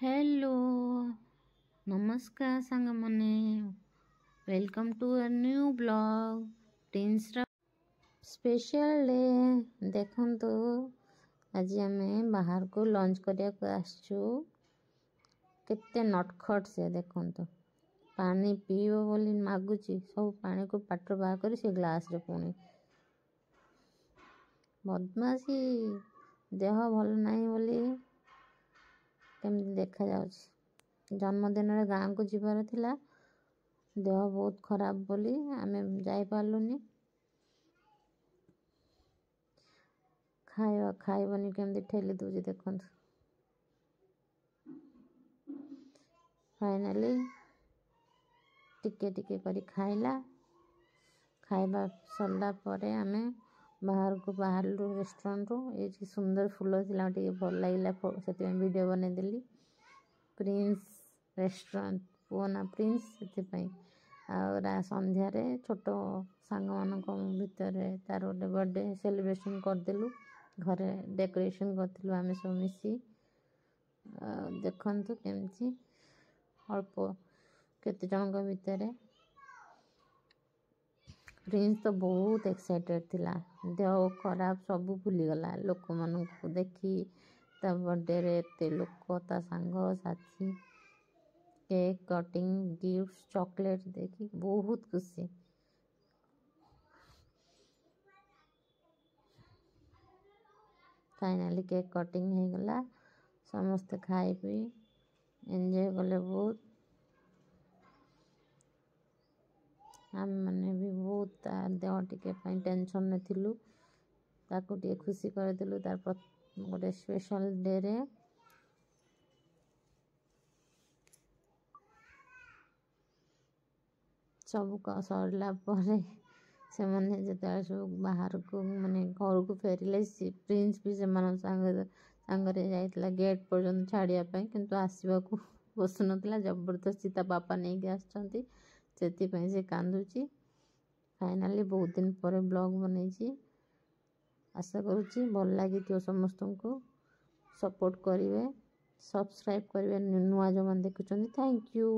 Hello नमस्कार सांग मने welcome to a new blog prince special day देखन तो आज आम बाहर को लंच करने आसचु केते नटखट से देखन तो पानी पीओ बोली मागुची सब पानी को पाटर बाहर कर से ग्लास रे पुणी बदमाशी देह भल नहीं बोली केमती देखा जाउछि जन्मदिन रे गाँ को जीवार थिला देह बहुत खराब बोली आमे जाई पारलुनी खाइबा खाइबनी केमती ठेली दूजी देखन फाइनली टिके टिके करी खाइला खाइबा सरला परे आमे बाहर को बाहरलु रेस्टोरेंट रो ए सुंदर फूल थिला टिके भल लागिला सेते वीडियो बने देली प्रिंस रेस्टोरेंट पुना प्रिंस से आ संध्या रे छोट सांग मानक भितर तार गोटे बर्थडे सेलिब्रेशन करदेलु घरे डेकोरेशन करथिलु आमे सब मिसी देखंतु केमची अल्प केते जनक भितर प्रिंस तो बहुत एक्साइटेड थिला देह खराब सब भूली गला लोक मानक देखी ता बर्थडे रे एते लोक ता सांग साथी केक कटिंग गिफ्ट चॉकलेट देखी बहुत खुशी फाइनली केक कटिंग हो गला समस्त खाई पी एंजॉय कले बहुत आम मैंने भी बहुत देह टिके टेंशन में थिलु ताको टिके खुशी कर दिलु तार गोटे स्पेशल डे रे सब सरला परे से माने जेता सब बाहर को माने घर को फेरिले प्रिंस भी से मन सांगरे जाइतला गेट पर्यंत छाड़िया पई किंतु आसीबा को बसनतला जबरदस्ती ता पापा नहीं के आछंती सेति पई से कांदुची फाइनली बहुत दिन पर ब्लॉग बनैची आशा करूची भल लागी तो समस्त को सपोर्ट करिवे सब्सक्राइब करिवे नुआ जो मन देखुचंदी थैंक यू।